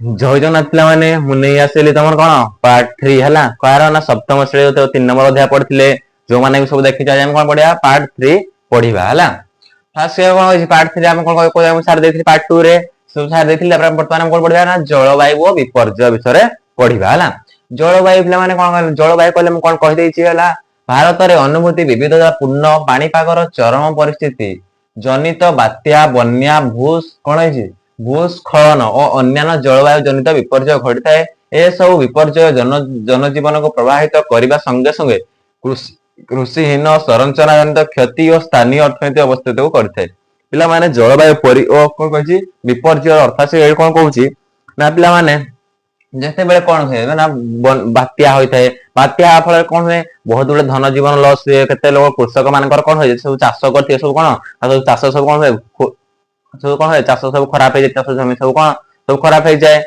जय जगन्नाथ पिलाने मुझे आसली तुम कौन पार्ट 3 है कार ना सप्तम श्रेणी 3 नंबर अध्याय पढ़ते जो मैंने भी सब देखी कौन पढ़ा पार्ट 3 पढ़ा है फास्ट कौन पार्ट 3 आम कौन सार दे पार्ट 2 रे सब सार दे बर्तमान कौन पढ़ा ना जलवायु और विपर्य विषय पढ़ा है जलवायु पे कौन जलवायु कहले कौन कहीदे भारत में अनुभूति विविधता पूर्ण पाणीपागर चरम परिस्थिति जनित बात्या बन्या भूस कौन है भूस्खलन और अन्य जलवायु जनित विपर्य घटी थाए ए सब विपर्य जनजीवन को प्रभावित करने संगे संगे कृषिहीन संरचना जनित क्षति और स्थानीय अर्थनीति अवस्थित को करते पिला माने जलवायु परि ओ कोन कहछि विपर्य अर्थात से कोन कहछि ना पिला माने जते बेले कोन होय ना बात्या होय थाए बात्या फल कोन होय बहुत गुडे धन जीवन लॉस हुए केते लोग कृषक मानकर कोन होय सब चाष करथि सब कोन सब चाष सब कोन होय सब कौन है चाष सब खराब हो जाए जमी सब कौन सब खराब हो जाए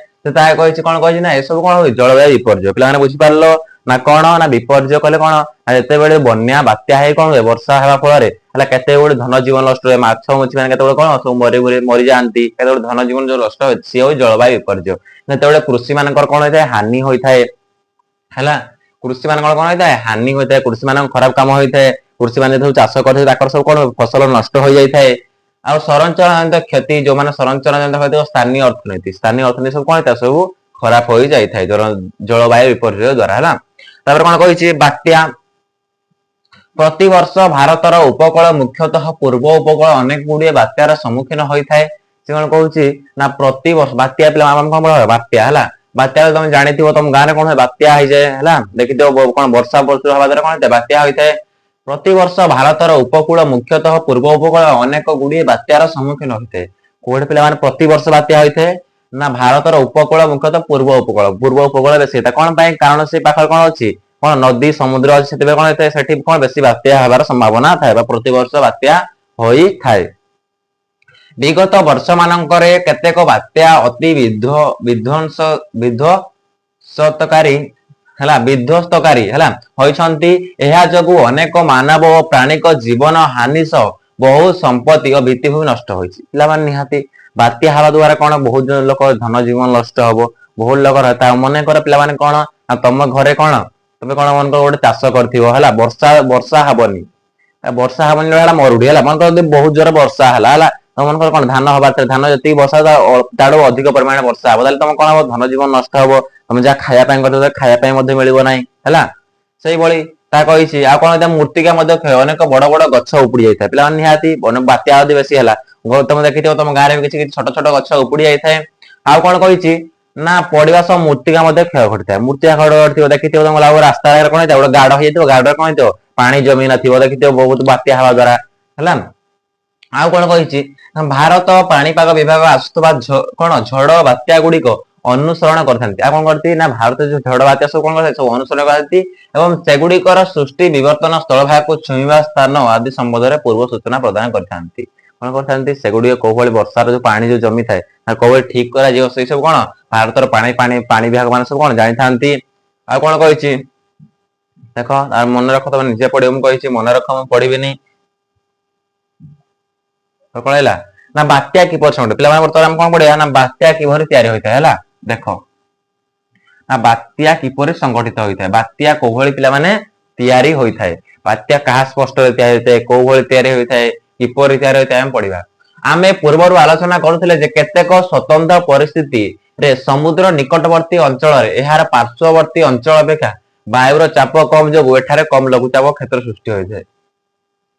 कौन कही ना ये सब कौन हो जलवायु विपर्य पे बुझी पार ना कौन ना विपर्य कहले कौन जिते बड़े बन्या बात्या है कौन हुए वर्षा हवा फल केते गुड़े धन जीवन नष्ट हुए माछ मछी मैंने कौन सब मरी जाती धन जीवन जो नष्ट हुए सी हूँ जलवायु विपर्य जिते कृषि मान कौन होता है हानि होता है कृषि मान कौन होता है हानि होता है कृषि मान खराब कम होता है कृषि मान सब चाष कर सब कौन फसल नष्ट हो जाए आ संरचना जनित क्षति जो मैंने संरचना जनित स्थानीय अर्थनीति सब कौन था सब खराब हो जाए जलवायु विपर्य द्वारा है कौन कही बात्या प्रति वर्ष भारतर उपकूल मुख्यतः पूर्व उपकूल अनेक गुड़िए बात्यार सम्मुखीन होता है से कौन कहूँ ना प्रति वर्ष बात्या पे बात्या है बात्या तुम जानी तुम गाँव में कौन बात्या हो जाए देखी कौन वर्षा प्रचुर हवा द्वारा कौन बात्या होता है प्रति वर्ष भारतर उपकूल मुख्यतः पूर्व उपकूल अनेक गुड़िए बात्यार सम्मुखीन होते हैं कोड़े पे प्रति वर्ष बात्या होता है ना भारतर उपकूल मुख्यतः पूर्व उपकूल बेसी कौन कारण से पाखर कौन अच्छी कौन नदी समुद्र अच्छी कौन होता है कौन बेसी बात्या हबार संभावना थाए प्रति वर्ष बात्या होई थाए विगत वर्ष मानकरे केतेक बात्या अति विध्वंस विध्वंसकारी विध्वस्तकारी जगु अनेक मानव और प्राणिक जीवन हानि सह बहुत संपत्ति और भित्तिभूमि नष्ट होती बात्या हवा द्वारा कौन बहुत लोक धन जीवन नष्ट हम बहुत लोक रहता है मन कर पे कौन तुम घरे कौन तुम कौन मन गोटे चाष कर वर्षा हेनी वर्षा हेनी मरुड़ी है मन कर बहुत जोर वर्षा है तुम मन कौन धान हबार धान जी वर्षा ताड़ू अधिक परिमाण वर्षा हे तुम कौन हम धन जीवन नष्ट हम तुम जहाँ खाया खाया मिल ना है से कही आ कौन मूर्तिका अनेक बड़ बड़ गछ उपुड़ी जाता है पे निहाती बात्या आदि बेसी है तुम देखी तुम गाँव में किसी छोट छोट गछ उपुड़ी जाता है आ कौन कही ना पड़ा सब मूर्तिका क्षय घटी था मूर्तिका क्षय देखी तुम रास्ता कौन गोटे गाड़ हो गाड़ कौन पानी जमी न देखी बहुत बात्या हवा द्वारा है आ कौन कही भारत पाणीपाग विभाग आसुवा कौन झड़ बात्या गुड़िक अनुसरण करते कौन करती ना भारत जो झड़ बात्या सब कौन करते सब अनुसरण करती सेगुड़िकर सृष्टि विवर्तन स्थल भाग को छुईवा स्थान आदि संबंध में पूर्व सूचना प्रदान करते कौन करते सेगुड़ी कौ भाई वर्षार जो पानी जो जमी थाए कौ ठीक कर सब कौन भारत पानी विभाग मान सब कौन जानी था कौन कही देख मन रख तुम निजे पढ़ मुझे मन रख मुझे पढ़ी कौन है ना बात्या किपर समझ पे बर्तमान कौन पढ़ा ना बात्या किपर तैयारी होता है देख ना बात्या किपर संगठित होता है बात्या कौ भाई पे तैयारी होता है बात्या क्या स्पष्ट तैयारी होता है कौ भाई तैयारी होता है किपर तैयारी होता है पढ़ा आम पूर्वर आलोचना करुले केतेक स्वतंत्र परिस्थिति रे समुद्र निकटवर्ती अंचल यार पार्श्ववर्ती अंचल अपेक्षा वायुर चाप कम जो एठारे कम लघुचाप क्षेत्र सृष्टि होता है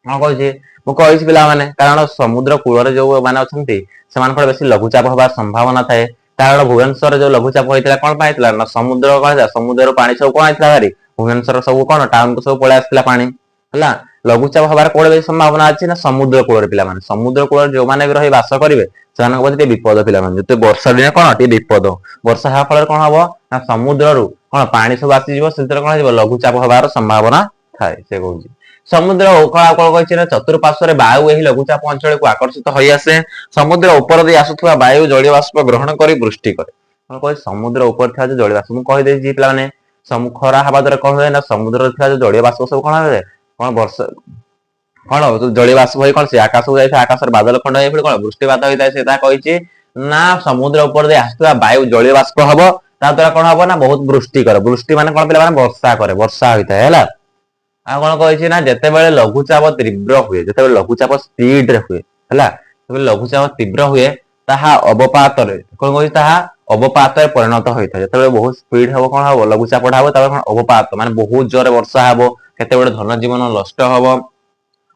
कौन कही मुझे पे कारण समुद्र कूल जो मैंने अच्छा बेसी लघुचाप हबार संभावना थाए कारण भुवनेश्वर जो लघुचाप होता कौन पाई ना समुद्र कौन समुद्र पानी सब कौन आता भारी भुवनेश्वर सब कौन टाउन को सब पलि आसला पानी है लघुचाप हबार कौन बेसी संभावना अच्छी ना समुद्र कूल पे समुद्र कूल जो मैंने भी रही बास करेंगे से विपद पे जो वर्षा दिन कौन टे विपद वर्षा हवा फल कौन हम ना समुद्र कौन पानी सब आसीज से कौन लघुचाप हबार संभावना थाए से कहूँ समुद्र कौन चतुर्पार्श्व वायु यही लघुचाप अंचल को आकर्षित हो आसे समुद्र ऊपर दे आसुवा वायु जलीय बाष्प ग्रहण कर वृष्टि करे कह समुद्र ऊपर था जो जलीय बाष्प मुझे पे खरा हवा द्वारा कौन हुए ना समुद्र जो जलीय बाष्प सब कौन हुए कौन वर्षा कौन जलीय बाष्प हो कौन से आकाश को जाए आकाश बादल खंड कौन वृष्टिपात होता है कही ना समुद्र ऊपर दे आसुवा वायु जलीय बाष्प हबो ता द्वारा कोन हबो ना बहुत वृष्टि करे वृष्टि माने कोन पिला माने वर्षा करे वर्षा होइता हैला आ कोन कहिछि ना जते बेले लघुचाप तीव्र हुए जते बेले लघुचाप स्पीड रे हुए हैला तबे लघुचाप तीव्र हुए ताहा अवपात रे कोन कहि ताहा अवपात रे परिणत होइता जते बेले बहुत स्पीड हबो कोन हबो लघुचाप हबो तबे कोन अवपात माने बहुत जोरे वर्षा हबो केते बेले धन जीवन नष्ट हबो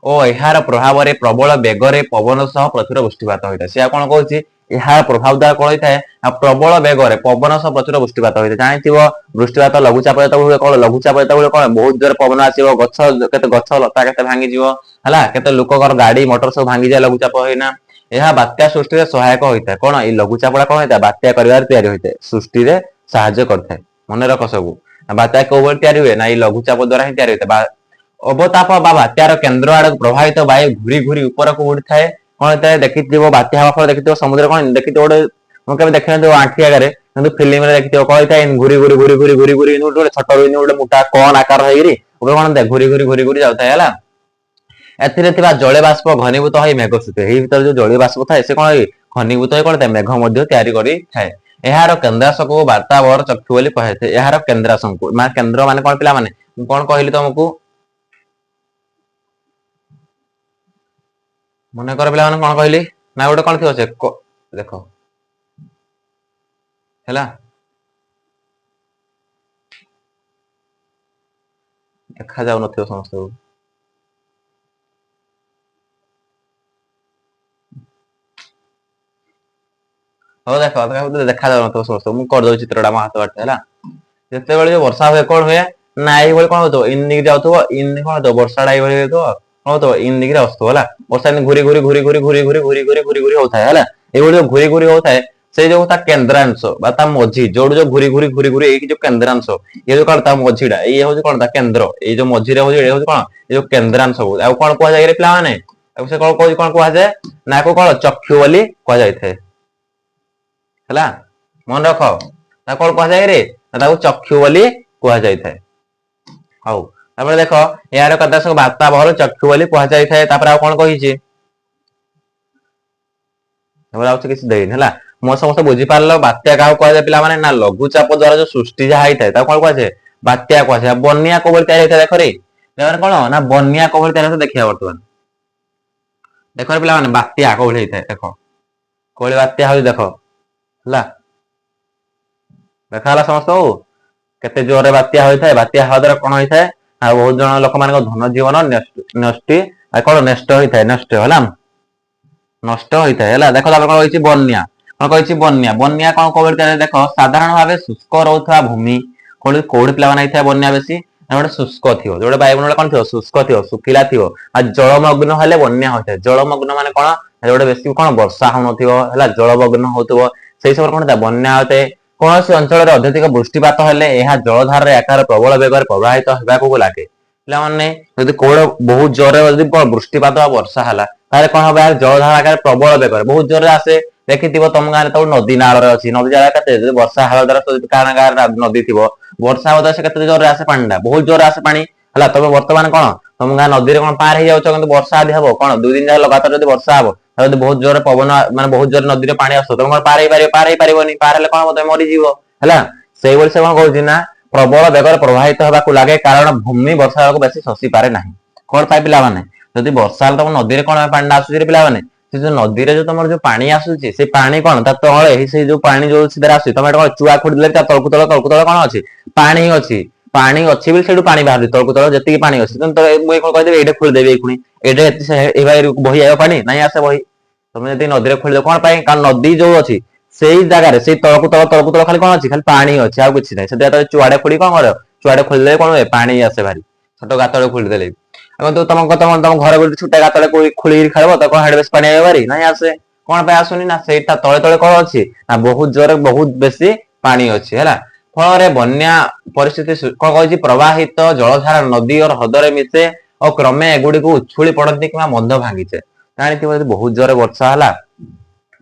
ओ एहार प्रभाव रे प्रबल बेगरे पवन सह प्रचुर वृष्टिपात होइता से कोन कहछि एहार प्रभाव द्वारा कोन होइता है प्रबल बेगरे पवन सह प्रचुर वृष्टिपात होइता जानिथिबो वृष्टिपात लघुचाप जते हुए कोन लघुचाप जते हुए कोन बहुत जोर पवन आसीबो गछ केते गछ लता केते भांगी जीवो हला केते लोककर गाड़ी मोटर सब भांगी जाय लघुचाप होइना एहा बात्या सृष्टि रे सहायक होइता कोन ए लघुचापडा कोन होइता बात्या करिवार तयारी होइता सृष्टि रे सहाय्य करथाय मने रख सबु बात्या कोबर तयारी हुए ना ए लघुचाप द्वारा ही तयारी होइता अवताप बा बात्यार केन्द्र आड़ प्रभावित वायु घूरी घूरी ऊपर को उड़ी थाए कौन होता है देखिथिबो बात्या हवा फल देखिथिबो समुद्र कौन देखिथिबो गोटे मु केबे देखिनथिबो आंठी आगरे किंतु फिल्म रे देखिथिबो कौन होता है घूरी घूरी घूरी घूरी घूरी घूरी गोटे छोट रुइन गोटे मोटा कोन आकार होइरी ओबे कोन दे घूरी घूरी घूरी घूरी जाउता है हला एथिरे थिबा जळे बाष्प घनीभूत होई मेघ सुते एही भीतर जो जळे बाष्प थाए से कोन घनीभूत होई कोन मेघ मध्य तयारी करी थाए एहार केन्द्रांश को वार्तावर चक्षु बोली कहे थे एहार केन्द्रांश को मा केन्द्र माने कोन पिला माने कोन कहली तुमको मने कर पिला माने कोन कहली ना गोटे कोन थियो से देखो हैला देखा जाउ नथियो समस्त हो देखो देखा जाउ नथियो समस्त मु कर दउ चित्रडा मा हाथ बाटे हैला जते बेले जो वर्षा होय कोन होय ना एई बेले कोन होतो इन निक जाउतो इन कोन होतो वर्षाडा एई बेले तो कोन होतो इन निक रे असतो हैला वर्षा इन घुरी घुरी घुरी घुरी घुरी घुरी घुरी घुरी घुरी घुरी होता है हैला एई बेले जो घुरी घुरी होता है से जो ता केंद्रांश बा ता मझी जोड जो घुरी घुरी घुरी घुरी एई जो केंद्रांश ये जो कोन ता मझीडा एई हो जो कोन ता केंद्र एई जो मझी रे हो जो कोन ए जो केंद्रांश हो आ कोन को जाय रे पिला माने आ से कोन को जाय ना को कोन चक्षु बोली को जाय थे हैला मन रख ता कोन को जाय रे ता चक्षु बोली को जाय थे हौ तापर देखो यार कथा सब वार्ता बहर चक्षु बोली को जाय थे तापर आ कोन कहिछि तापर आउछ किछ देइन हैला मो समस्त बुझी पारलो बात्या का को जाय पिला माने ना लघुचाप द्वारा जो सृष्टि जा हाई थाए ता कोन को जाय बात्या को जाय बन्या को बोल तयार होता देखो रे तापर कोन ना बन्या को बोल तयार होता देखिया वर्तमान देखो रे पिला माने बात्या को बोल हेइथाय देखो कोले बात्या हो देखो हैला देखाला समस्त हो केते जोरे बात्या होई थाए बात्या हवा द्वारा कोन होई थाए आ बहुत जन लोक मान धन जीवन नष्टि आ कोन नष्ट होई थाए नष्ट होला नष्ट होई थाए हैला देखो तापर कोन होईची बन्या कोन कहिची बन्या बन्या कोन कोबे तारे देखो साधारण भाबे शुष्क रहउथवा भूमि कोन कोड पिला बनाई थाए बन्या बेसी गोटे शुष्क थियो जोटे बायुमंडल कोन थियो शुष्क थियो सुखिला थियो आ जलमग्न हले बन्या होय थाए जलमग्न माने कोन जोटे बेसी कोन वर्षा हो नथियो हैला जलमग्न होतबो सेही समय कोन ता बन्या होते कौन से अंचल अत्यधिक वृष्टिपात हेले यह जलधार आकार प्रबल बेगर प्रवाहित होगा लगे पे कौड़ बहुत जोर वृष्टिपात वर्षा है कौन हम जलधार आकार प्रबल बेगर बहुत जोर आसे देखी तुम गाँव तो नदी नाल अच्छी नदी जगह वर्षा हवा द्वारा गाँव नदी थी वर्षा हवा से जोर आसे पानी बहुत जोर आसे पानी है तुम बर्तमान कौन तुम गाँव नदी में कौन पार हो जाओ वर्षा आदि हम कौन 2 दिन जाए लगातार जो वर्षा हम तो बहुत जोर पवन माने बहुत जोर नदी पानी आस तुम पार पारनी पार कौन तुम मरीज है से कौन कह प्रबल बेगर प्रवाहित होगा लगे कारण भूमि वर्षा को बेसी शशि पारे ना कौन पाए पिला जब वर्षा तुम नदी कौन पानी आसूस पिला से जो नदी जो तुम जो पानी आसूसी से पानी कौन तले से जो पानी जो सीधे आस तुम चुआ खोदी तलकू तल कौन अच्छी पानी अच्छी पानी अच्छी भी से पानी बाहर तलकू तल जी पानी अच्छी तुम मुझे कौन कहदेवी ये खोलीदेवी खुणी ये बही आए पानी नहीं आसे बही तुम जब नदी खोल कौन पाए कारण नदी जो अच्छी से जगह से तलकू तल खाली कौन अच्छी खाली पानी अच्छी आउ किसी ना चुआड़े खोली कौन कर चुआड़े खोलीदे कौन हुए पानी आसे भारी छोट गात खोलीदे तुम तुम घर छुट्टा गात खोल खेल तो कौन बेस पानी आए ना आसे कौन पे आसुनी ना से तले तले कौन अच्छी ना बहुत जोर बहुत बेसी पानी अच्छी है फल बन्या परिस्थिति कौन कह प्रवाहित जलधारा नदी और हृदय मिसे और क्रमे एगुड़ी को उछुली पड़ती कि बंध भांगीचे जानी बहुत जोर वर्षा है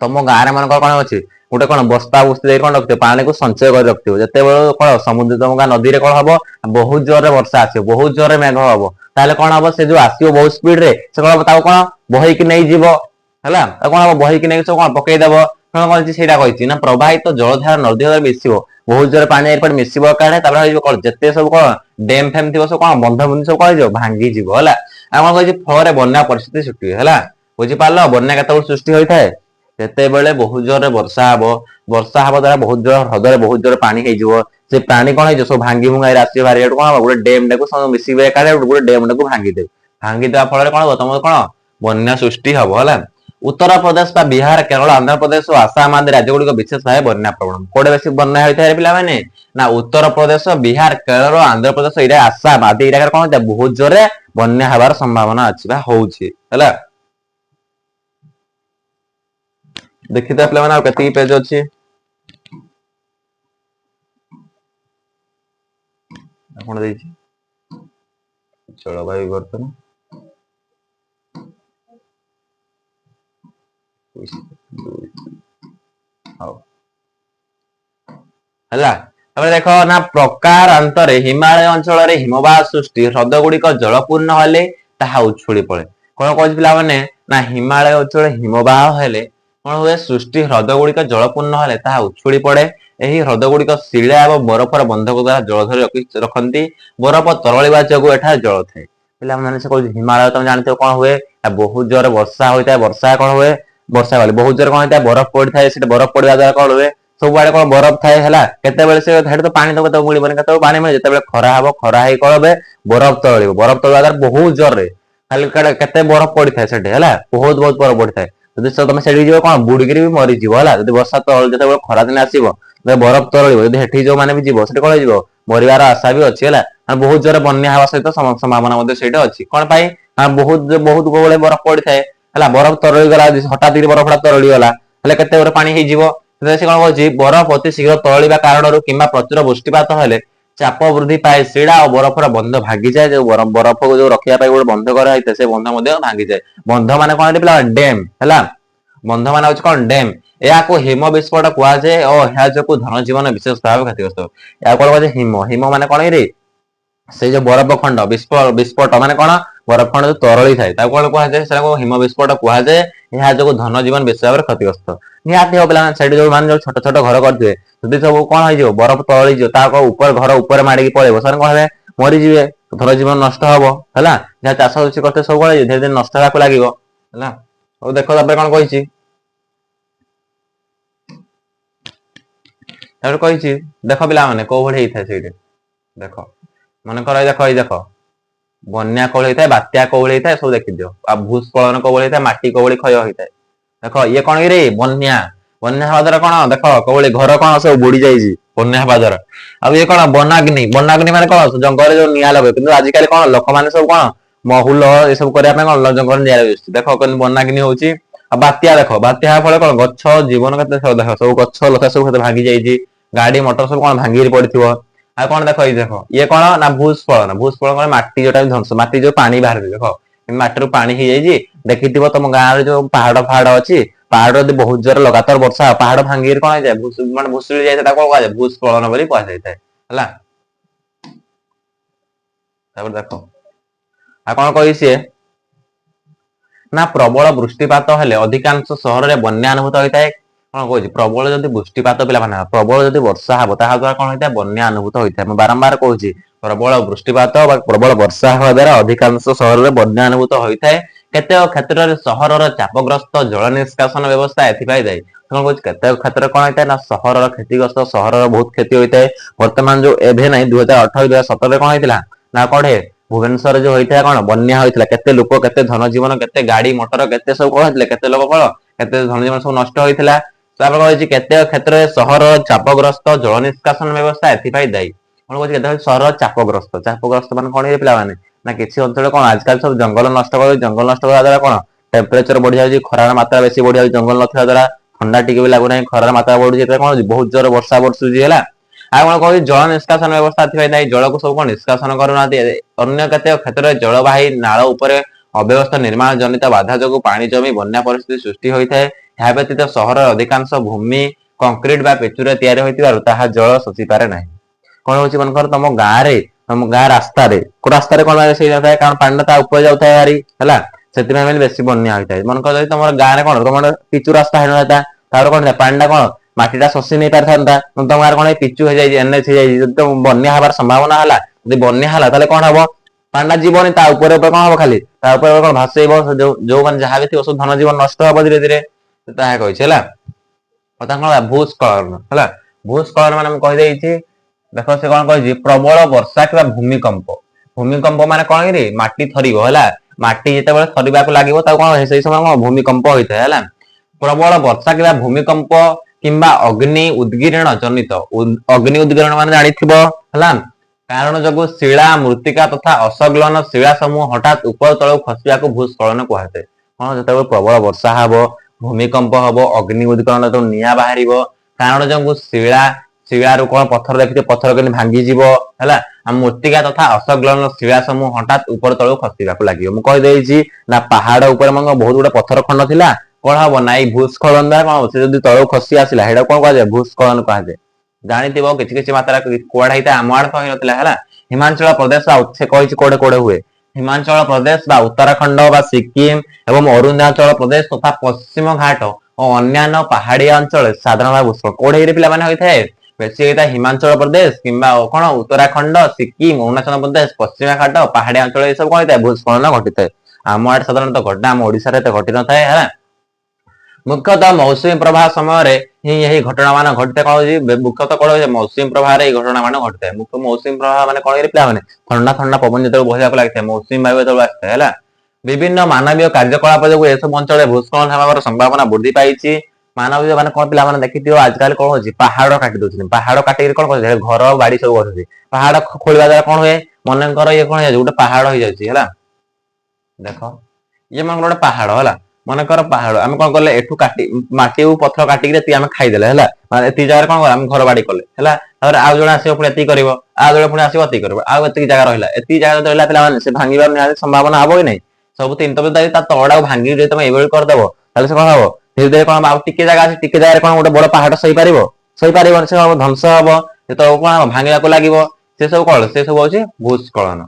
तुम गाँव मन कौन अच्छी गोटे कौन बस्ता बुस्ती कौन रखियो पानी को संचय कर रखियो जिते कौन समुद्र तुम गाँव नदी में कौन हम बहुत जोर वर्षा आस बहुत जोर मेघ हम ताले कौन हम से जो आसो बहुत स्पीड रे से कौन कौन बहीकी नहीं जीव है कौन हम बहीकी नहीं सब कौन पकईदेव କଣ କହିଛି ସେଇଟା କହିଛି ନା ପ୍ରବାହିତ ଜଳଧାର ନଦୀ ଦ୍ୱାରା ମିଶିବ ବହୁତ ଜୋରେ ପାଣି ଏପଟେ ମିଶିବ କାଳେ ତାପରେ ହେଇଯିବ କଣ ଯେତେ ସବୁ କଣ ଡ୍ୟାମ ଫ୍ୟାମ ଥିବ ସବୁ କଣ ବନ୍ଧ ବୁନ୍ଧି ସବୁ କଣ ହେଇଯିବ ଭାଙ୍ଗିଯିବ ହେଲା। ଆଉ କଣ କହିଛି ଫଳରେ ବନ୍ୟା ପରିସ୍ଥିତି ସୃଷ୍ଟି ହୁଏ ହେଲା। ବୁଝିପାରିଲ ବନ୍ୟା କେତେବେଳେ ସୃଷ୍ଟି ହୋଇଥାଏ ଯେତେବେଳେ ବହୁତ ଜୋରରେ ବର୍ଷା ହବ। ବର୍ଷା ହବା ଦ୍ୱାରା ବହୁତ ଜୋର ହ୍ରଦରେ ବହୁତ ଜୋର ପାଣି ହେଇଯିବ। ସେ ପାଣି କଣ ହେଇଯିବ ସବୁ ଭାଙ୍ଗି ଭୁଙ୍ଗା ଆସିବ ଭାରି ଏଠୁ କଣ ହବ ଗୋଟେ ଡ୍ୟାମ ଟାକୁ ସବୁ ମିଶିବେ ଏକାଠି ଗୋଟେ ଡ୍ୟାମ ଟାକୁ ଭାଙ୍ଗିଦେବେ। ଭାଙ୍ଗିଦେବା ଫଳରେ କଣ ହବ ତମର କଣ ବନ୍ୟା ସୃଷ୍ଟି ହବ ହେଲା। ଉତ୍ତରପ୍ରଦେଶ ବା ବିହାର କେରଳ ଆନ୍ଧ୍ରପ୍ରଦେଶ ଓ ଆସାମ ଆଦି ରାଜ୍ୟ ଗୁଡିକ ବିଶେଷ ଭାବେ ବନ୍ୟା ପ୍ରବଣ କୋଉଟେ ବେଶୀ ବନ୍ୟା ହୋଇଥାଏ ପିଲାମାନେ ନା ଉତ୍ତରପ୍ରଦେଶ ବିହାର କେରଳ ଆନ୍ଧ୍ରପ୍ରଦେଶ ଏଇଟା ଆସାମ ଆଦି ଏଇଟାରେ କଣ ବହୁତ ଜୋରରେ ବନ୍ୟା ହେବାର ସମ୍ଭାବନା ଅଛି ବା ହଉଛି ହେଲା। ଦେଖିଥିବା ପିଲାମାନେ ଆଉ କେତିକି ପେଜ ଅଛି କଣ ଦେଇଛି ଜଳବାୟୁ ପରିବର୍ତ୍ତନ ହଉ ହେଲା। ତାପରେ ଦେଖ ନା ପ୍ରକାରାନ୍ତରେ ହିମାଳୟ ଅଞ୍ଚଳରେ ହିମବାହ ସୃଷ୍ଟି ହ୍ରଦ ଗୁଡିକ ଜଳପୂର୍ଣ୍ଣ ହେଲେ ତାହା ଉଛୁଳି ପଡେ। କଣ କହୁଛି ପିଲାମାନେ ନା ହିମାଳୟ ଅଞ୍ଚଳରେ ହିମବାହ ହେଲେ କଣ ହୁଏ ସୃଷ୍ଟି ହ୍ରଦ ଗୁଡିକ ଜଳପୂର୍ଣ୍ଣ ହେଲେ ତାହା ଉଛୁଳି ପଡେ। ଏହି ହ୍ରଦ ଗୁଡିକ ଶିଳା ଏବଂ ବରଫର ବନ୍ଧକ ଦ୍ୱାରା ଜଳ ଧରି ରଖନ୍ତି। ବରଫ ତରଳିବା ଯୋଗୁଁ ଏଠାରେ ଜଳ ଥାଏ। ପିଲାମାନେ ସେ କହୁଛି ହିମାଳୟ ତମେ ଜାଣିଥିବ କଣ ହୁଏ ବହୁତ ଜୋରରେ ବର୍ଷା ହୋଇଥାଏ। ବର୍ଷା କଣ ହୁଏ ବର୍ଷା ବେଳେ ବହୁତ ଜୋରରେ କଣ ହେଇଥାଏ ବରଫ ପଡିଥାଏ ସେଠି ବରଫ ପଡିବା ଦ୍ୱାରା କଣ ହୁଏ ସବୁଆଡେ କଣ ବରଫ ଥାଏ ହେଲା କେତେବେଳେ ସେ ସେଠି ତ ପାଣି କେତେବେଳେ ମିଳିବନି କେତେବେଳେ ପାଣି ମିଳେ ଯେତେବେଳେ ଖରା ହବ ଖରା ହେଇ କଣ হবে ବରଫ ତରଳିବ ବରଫ ତରଳିବା ଦ୍ୱାରା ବହୁତ ଜୋରରେ ଖାଲି କେତେ ବରଫ ପଡିଥାଏ ସେଠି ହେଲା ବହୁତ ବହୁତ ବରଫ ପଡିଥାଏ। ଯଦି ତମେ ସେଠିକି ଯିବ କଣ ବୁଡିକିରି ବି ମରିଯିବ ହେଲା ଯଦି ବର୍ଷା ଯେତେବେଳେ ଖରା ଦିନ ଆସିବ ବରଫ ତରଳିବ ଯଦି ହେଠିକି ଯୋଉ ମାନେ ବି ଯିବ ସେଠି କଣ ହେଇଯିବ ମରିବାର ଆଶା ବି ଅଛି ହେଲା। ବହୁତ ଜୋରରେ ବନ୍ୟା ହେବା ସହିତ ସମ୍ଭାବନା ମଧ୍ୟ ସେଇଟା ଅଛି କଣ ପାଇଁ ବହୁତ ବହୁତ ଭଳିଆ ବରଫ ପଡିଥାଏ ହେଲା ବରଫ ତରଳି ଗଲା ହଠାତ୍ ବରଫ ଟା ତରଳି ଗଲା ହେଲେ କେତେ ଗୁରେ ପାଣି ହେଇଯିବ। ସେ କଣ କହୁଛି ବରଫ ଅତି ଶୀଘ୍ର ତରଳିବା କାରଣରୁ କିମ୍ବା ପ୍ରଚୁର ବୃଷ୍ଟିପାତ ହେଲେ ଚାପ ବୃଦ୍ଧି ପାଏ ଶିଳା ଓ ବରଫର ବନ୍ଧ ଭାଗିଯାଏ ଯୋଉ ବରଫକୁ ଯୋଉ ରଖିବା ପାଇଁ ଗୋଟେ ବନ୍ଧ କରାହେଇଥାଏ ସେ ବନ୍ଧ ମଧ୍ୟ ଭାଙ୍ଗିଯାଏ। ବନ୍ଧ ମାନେ କଣ ପିଲା ଡ୍ୟାମ ହେଲା ବନ୍ଧ ମାନେ ହଉଛି କଣ ଡ୍ୟାମ ଏହାକୁ ହିମ ବିସ୍ଫୋଟ କୁହାଯାଏ ଓ ଏହା ଯୋଗୁଁ ଧନ ଜୀବନ ବିଶେଷ ଭାବେ କ୍ଷତିଗ୍ରସ୍ତ ଏହା କଣ କୁହାଯାଏ ହିମ ହିମ ମାନେ କଣ କିରେ ସେଇ ଯୋଉ ବରଫ ଖଣ୍ଡ ବିସ୍ଫୋଟ ମାନେ କଣ ବରଫ ଖଣ୍ଡ ଯୋଉ ତରଳି ଥାଏ ତାକୁ କଣ କୁହାଯାଏ ସେଟାକୁ ହିମ ବିସ୍ଫୋଟ କୁହାଯାଏ। ଏହା ଯୋଗୁଁ ଧନ ଜୀବନ ବେଶୀ ଭାବରେ କ୍ଷତିଗ୍ରସ୍ତ ନିହାତି ହବ ପିଲାମାନେ ସେଇଠି ଯୋଉ ମାନେ ଯୋଉ ଛୋଟ ଛୋଟ ଘର କରିଥିବେ ଯଦି ସବୁ କଣ ହେଇଯିବ ବରଫ ତରଳିଯିବ ତା ଉପରେ ଘର ଉପରେ ମାଡିକି ପଳେଇବ ସେମାନେ କଣ ହେବେ ମରିଯିବେ ଧନ ଜୀବନ ନଷ୍ଟ ହବ ହେଲା ଯାହା ଚାଷ କରିଥିବେ ସବୁ କଣ ଧୀରେ ଧୀରେ ନଷ୍ଟ ହେବାକୁ ଲାଗିବ ହେଲା। ହଉ ଦେଖ ତାପରେ କଣ କହିଛି ତାପରେ କହିଛି ଦେଖ ପିଲାମାନେ କୋଉ ଭଳି ହେଇଥାଏ ସେଇଠି ଦେଖ ମନେକର ଦେଖ ଏଇ ଦେଖ ବନ୍ୟା କୋଉଳି ହେଇଥାଏ ବାତ୍ୟା କୋଉଳି ହେଇଥାଏ ସବୁ ଦେଖିଦିଅ ଆଉ ଭୂସ୍ଖଳନ କୋଉଳି ହେଇଥାଏ ମାଟି କୋଉଳି କ୍ଷୟ ହେଇଥାଏ। ଦେଖ ଇଏ କଣ କିରେ ବନ୍ୟା ବନ୍ୟା ହବା ଦ୍ୱାରା କଣ ଦେଖ କୋଉଳି ଘର କଣ ସବୁ ବୁଡି ଯାଇଛି ବନ୍ୟା ହବା ଦ୍ୱାରା ଆଉ ଇଏ କଣ ବନାଗ୍ନି ବନାଗ୍ନି ମାନେ କଣ ଜଙ୍ଗଲରେ ଯୋଉ ନିଆଁ ଲଗେ କିନ୍ତୁ ଆଜିକାଲି କଣ ଲୋକମାନେ ସବୁ କଣ ମହୁଲ ଏସବୁ କରିବା ପାଇଁ କଣ ଜଙ୍ଗଲ ନିଆଁ ଲଗେଇଛନ୍ତି ଦେଖ କେମିତି ବନାଗ୍ନି ହଉଛି। ଆଉ ବାତ୍ୟା ଦେଖ ବାତ୍ୟା ହେବା ଫଳରେ କଣ ଗଛ ଜୀବନ କେତେ ଦେଖ ସବୁ ଗଛ ଲତା ସବୁ କେତେ ଭାଙ୍ଗି ଯାଇଛି ଗାଡି ମଟର ସବୁ କଣ ଭାଙ୍ଗିକି ପଡିଥିବ। ଆଉ କଣ ଦେଖ ଏଇ ଦେଖ ଇଏ କଣ ନା ଭୂସ୍ଖଳନ ଭୂସ୍ଖଳନ କଣ ମାଟି ଯୋଉଟା ଧ୍ୱଂସ ମାଟି ଯୋଉ ପାଣି ବାହାରେ ଦେଖ ମାଟିରୁ ପାଣି ହେଇଯାଇଛି ଦେଖିଥିବ ତମ ଗାଁରେ ଯୋଉ ପାହାଡ ଫାହାଡ ଅଛି ପାହାଡ ଯଦି ବହୁତ ଜୋରରେ ଲଗାତାର ବର୍ଷା ପାହାଡ ଭାଙ୍ଗିକି କଣ ହେଇଯାଏ ମାନେ ଭୁଷୁଡି ଯାଇଥାଏ ତାକୁ କଣ କୁହାଯାଏ ଭୂସ୍ଖଳନ ବୋଲି କୁହାଯାଇଥାଏ ହେଲା। ତାପରେ ଦେଖ ଆଉ କଣ କହିଛି ସିଏ ନା ପ୍ରବଳ ବୃଷ୍ଟିପାତ ହେଲେ ଅଧିକାଂଶ ସହରରେ ବନ୍ୟା ଅନୁଭୂତ ହୋଇଥାଏ। କଣ କହୁଛି ପ୍ରବଳ ଯଦି ବୃଷ୍ଟିପାତ ପିଲାମାନେ ପ୍ରବଳ ଯଦି ବର୍ଷା ହବ ତାହା ଦ୍ୱାରା କଣ ହେଇଥାଏ ବନ୍ୟା ଅନୁଭୂତ ହୋଇଥାଏ ମୁଁ ବାରମ୍ବାର କହୁଛି ପ୍ରବଳ ବୃଷ୍ଟିପାତ ବା ପ୍ରବଳ ବର୍ଷା ହବା ଦ୍ୱାରା ଅଧିକାଂଶ ସହରରେ ବନ୍ୟା ଅନୁଭୂତ ହୋଇଥାଏ। କେତେକ କ୍ଷେତ୍ରରେ ସହରର ଚାପଗ୍ରସ୍ତ ଜଳ ନିଷ୍କାସନ ବ୍ୟବସ୍ଥା ଏଥିପାଇଁ ଦାୟୀ। କଣ କହୁଛି କେତେକ କ୍ଷେତ୍ରରେ କଣ ହେଇଥାଏ ନା ସହରର କ୍ଷତିଗ୍ରସ୍ତ ସହରର ବହୁତ କ୍ଷତି ହୋଇଥାଏ। ବର୍ତ୍ତମାନ ଯୋଉ ଏବେ ନାହିଁ 2018-2017 କଣ ହେଇଥିଲା ନା କଣ ଭୁବନେଶ୍ୱରରେ ଯୋଉ ହେଇଥିଲା କଣ ବନ୍ୟା ହୋଇଥିଲା କେତେ ଲୋକ କେତେ ଧନ ଜୀବନ କେତେ ଗାଡି ମଟର କେତେ ସବୁ କଣ ହେଇଥିଲେ କେତେ ଲୋକ କଣ କେତେ ଧନ ଜୀବନ ସବୁ ନଷ୍ଟ ହୋଇଥିଲା। ତାପରେ କହିଛି କେତେକ କ୍ଷେତ୍ରରେ ସହରର ଚାପଗ୍ରସ୍ତ ଜଳ ନିଷ୍କାସନ ବ୍ୟବସ୍ଥା ଏଥିପାଇଁ ଦାୟୀ। କଣ କହୁଛି କେତେବେଳେ ସହର ଚାପଗ୍ରସ୍ତ ମାନେ କଣ ହୁଏ ପିଲାମାନେ ନା କିଛି ଅଞ୍ଚଳରେ କଣ ଆଜିକାଲି ସବୁ ଜଙ୍ଗଲ ନଷ୍ଟ ଜଙ୍ଗଲ ନଷ୍ଟ କରିବା ଦ୍ୱାରା କଣ ଟେମ୍ପରେଚର ବଢି ଯାଉଛି ଖରାର ମାତ୍ରା ବେଶୀ ବଢିଯାଉଛି ଜଙ୍ଗଲ ନଥିବା ଦ୍ୱାରା ଥଣ୍ଡା ଟିକେ ବି ଲାଗୁନାହିଁ ଖରାର ମାତ୍ରା ବଢୁଛି କଣ ହଉଛି ବହୁତ ଜୋର ବର୍ଷା ବର୍ଷୁଛି ହେଲା। ଆଉ କଣ କହୁଛି ଜଳ ନିଷ୍କାସନ ବ୍ୟବସ୍ଥା ଏଥିପାଇଁ ଦାୟୀ ଜଳକୁ ସବୁ କଣ ନିଷ୍କାସନ କରୁନାହାନ୍ତି ଅନ୍ୟ କେତେକ କ୍ଷେତ୍ରରେ ଜଳବାହୀ ନାଳ ଉପରେ ଅବ୍ୟବସ୍ଥା ନିର୍ମାଣ ଜନିତ ବାଧା ଯୋଗୁଁ ପାଣି ଜମି ବନ୍ୟା ପରିସ୍ଥିତି ସୃଷ୍ଟି ହୋଇଥାଏ। ଏହା ବ୍ୟତୀତ ସହରର ଅଧିକାଂଶ ଭୂମି କଂକ୍ରିଟ ବା ପିଚୁରେ ତିଆରି ହୋଇଥିବାରୁ ତାହା ଜଳ ଶୋଷି ପାରେ ନାହିଁ। କଣ ହଉଛି ମନେକର ତମ ଗାଁ ରାସ୍ତାରେ କୋଉ ରାସ୍ତାରେ କଣ ହେଇନଥାଏ କାରଣ ପାଣି ଟା ତା ଉପରେ ଯାଉଥାଏ ଭାରି ହେଲା ସେଥିପାଇଁ ବେଶୀ ବନ୍ୟା ହୋଇଥାଏ ମନେକର ଯଦି ତମର ଗାଁରେ କଣ ତମର ପିଚୁ ରାସ୍ତା ହେଇନଥାନ୍ତା ତାପରେ କଣ ପାଣିଟା କଣ ମାଟିଟା ଶୋଷି ନେଇ ପାରିଥାନ୍ତା। ତମ ଗାଁରେ କଣ ପିଚୁ ହେଇଯାଇଛି, ଏନ୍ଏଚ ହେଇଯାଇଛି, ଯଦି ତ ବନ୍ୟା ହବାର ସମ୍ଭାବନା ହେଲା, ଯଦି ବନ୍ୟା ହେଲା ତାହେଲେ କଣ ହବ, ପାଣିଟା ଯିବନି, ତା ଉପରେ ଉପରେ କଣ ହବ, ଖାଲି ତା ଉପରେ କଣ ଭାସେଇବ, ଯୋଉମାନେ ଯାହା ବି ଥିବ ସବୁ ଧନ ଜୀବନ ନଷ୍ଟ ହବ ଧୀରେ ଧୀରେ। ତାହା କହିଛି ହେଲା। କଥା କଣ ଭୂସ୍ଖଳନ ହେଲା। ଭୂସ୍ଖଳନ ମାନେ ମୁଁ କହିଦେଇଛି। ଦେଖ ସେ କଣ କହିଛି, ପ୍ରବଳ ବର୍ଷା କିମ୍ବା ଭୂମିକମ୍ପ। ଭୂମିକମ୍ପ ମାନେ କଣ କି, ମାଟି ଥରିବ ହେଲା। ମାଟି ଯେତେବେଳେ ଥରିବାକୁ ଲାଗିବ ତାକୁ କଣ ସେଇ ସମୟ କଣ ଭୂମିକମ୍ପ ହେଇଥାଏ ହେଲା। ପ୍ରବଳ ବର୍ଷା କିମ୍ବା ଭୂମିକମ୍ପ କିମ୍ବା ଅଗ୍ନି ଉଦ୍ଗିରଣ ଜନିତ। ଅଗ୍ନି ଉଦ୍ଗିରଣ ମାନେ ଜାଣିଥିବ ହେଲା, କାରଣ ଯୋଗୁ ଶିଳା ମୃତ୍ତିକା ତଥା ଅସଗଲନ ଶିଳା ସମୂହ ହଠାତ୍ ଉପର ତଳକୁ ଖସିବାକୁ ଭୂସ୍ଖଳନ କୁହାଯାଏ। କଣ ଯେତେବେଳେ ପ୍ରବଳ ବର୍ଷା ହବ, ଭୂମିକମ୍ପ ହବ, ଅଗ୍ନି ଉଦ୍ଗିରଣ ନିଆଁ ବାହାରିବ, କାରଣ ଯୋଗୁ ଶିଳାରୁ କଣ ପଥର ଦେଖିଥିବ, ପଥର କେମିତି ଭାଙ୍ଗିଯିବ ହେଲା। ମୃତ୍ତିକା ତଥା ଅସଗଲନ ଶିଳା ସମୂହ ହଠାତ୍ ଉପର ତଳକୁ ଖସିବାକୁ ଲାଗିବ। ମୁଁ କହିଦେଇଛି ନା ପାହାଡ ଉପରେ ବହୁତ ଗୁଡେ ପଥର ଖଣ୍ଡ ଥିଲା, କଣ ହବ ନା ଏଇ ଭୂସ୍ଖଳନ ଦ୍ୱାରା କଣ ହବ, ସେ ଯଦି ତଳକୁ ଖସି ଆସିଲା ସେଇଟା କଣ କୁହାଯାଏ, ଭୂସ୍ଖଳନ କୁହାଯାଏ। ଜାଣିଥିବ କିଛି କିଛି ମାତ୍ରା କୁଆଡେ ହେଇଥାଏ, ଆମ ଆଡେ ତ ହେଇନଥିଲା ହେଲା। ହିମାଚଳ ପ୍ରଦେଶ ସେ କହିଛି କୋଉଟେ କୋଉଟେ ହୁଏ। ହିମାଚଳ ପ୍ରଦେଶ ବା ଉତ୍ତରାଖଣ୍ଡ ବା ସିକିମ ଏବଂ ଅରୁଣାଚଳ ପ୍ରଦେଶ ତଥା ପଶ୍ଚିମ ଘାଟ ଓ ଅନ୍ୟାନ୍ୟ ପାହାଡିଆ ଅଞ୍ଚଳରେ ସାଧାରଣ ଭାବେ ଭୂସ୍ଖଳନ କୋଉଠି ପିଲାମାନେ ହୋଇଥାଏ, ବେଶୀ ହେଇଥାଏ ହିମାଚଳ ପ୍ରଦେଶ କିମ୍ବା କଣ ଉତ୍ତରାଖଣ୍ଡ, ସିକିମ, ଅରୁଣାଚଳ ପ୍ରଦେଶ, ପଶ୍ଚିମ ଘାଟ, ପାହାଡିଆ ଅଞ୍ଚଳ ଏ ସବୁ କଣ ହେଇଥାଏ, ଭୂସ୍ଖଳନ ଘଟିଥାଏ। ଆମ ଆଡେ ସାଧାରଣତଃ ଘଟେ, ଆମ ଓଡିଶାରେ ଏତେ ଘଟି ନଥାଏ ହେଲା। ମୁଖ୍ୟତଃ ମୌସୁମୀ ପ୍ରବାହ ସମୟରେ ହିଁ ଏହି ଘଟଣା ମାନ ଘଟିଥାଏ। କଣ ହଉଛି, ମୁଖ୍ୟତଃ କଣ ହଉଛି, ମୌସୁମୀ ପ୍ରବାହରେ ଏଇ ଘଟଣା ମାନ ଘଟିଥାଏ। ମୌସୁମୀ ପ୍ରବାହ ମାନେ କଣ ପିଲାମାନେ, ଥଣ୍ଡା ଥଣ୍ଡା ପବନ ଯେତେବେଳେ ବହିବାକୁ ଲାଗିଥାଏ, ମୌସୁମୀ ବାୟୁ ଯେତେବେଳେ ଆସିଥାଏ ହେଲା। ବିଭିନ୍ନ ମାନବୀୟ କାର୍ଯ୍ୟକଳାପ ଯୋଗୁଁ ଏସବୁ ଅଞ୍ଚଳରେ ଭୂସ୍ଖଳନ ହେବାର ସମ୍ଭାବନା ବୃଦ୍ଧି ପାଇଛି। ମାନବୀୟ ମାନେ କଣ ପିଲାମାନେ ଦେଖିଥିବ, ଆଜିକାଲି କଣ ହଉଛି, ପାହାଡ କାଟି ଦଉଛନ୍ତି, ପାହାଡ କାଟିକି କଣ କରୁଛନ୍ତି, ଘର ବାଡି ସବୁ କରୁଛନ୍ତି। ପାହାଡ ଖୋଳିବା ଦ୍ୱାରା କଣ ହୁଏ, ମନେକର ଇଏ କଣ ହେଇଯାଉଛି, ଗୋଟେ ପାହାଡ ହେଇଯାଉଛି ହେଲା। ଦେଖ ଇଏ ମନେକର ଗୋଟେ ପାହାଡ ହେଲା, ମନେକର ପାହାଡ ଆମେ କଣ କଲେ, ଏଠୁ ମାଟି ପଥର କାଟିକି ଆମେ ଖାଇଦେଲେ ହେଲା। ମାନେ ଏତିକି ଜାଗାରେ କଣ କଲେ, ଆମେ ଘର ବାଡି କଲେ ହେଲା। ତାପରେ ଆଉ ଜଣେ ଆସିବ ପୁଣି ଏତିକି କରିବ, ଆଉ ଜଣେ ପୁଣି ଆସିବ ଏତିକି କରିବ, ଆଉ ଏତିକି ଜାଗା ରହିଲା। ଏତିକି ଜାଗା ରହିଲା ପିଲାମାନେ, ସେ ଭାଙ୍ଗିବାର ନିହାତି ସମ୍ଭାବନା ହବ କି ନାହିଁ। ସବୁ ତିନି ତା ତଳଟାକୁ ଭାଙ୍ଗିକି ଯଦି ତମେ ଏଇଭଳି କରିଦବ, ତାହେଲେ ସେ କଣ ହବ, ଧୀରେ ଧୀରେ କଣ ଆଉ ଟିକେ ଜାଗା ଅଛି, ଟିକେ ଜାଗାରେ କଣ ଗୋଟେ ବଡ ପାହାଡ ସହିପାରିବ, ସହିପାରିବନି। ସେ ଧ୍ୱଂସ ହବ, ଯେତେବେଳେ କଣ ଭାଙ୍ଗିବାକୁ ଲାଗିବ, ସେ ସବୁ କଣ, ସେ ସବୁ ହଉଛି ଭୂସ୍ଖଳନ।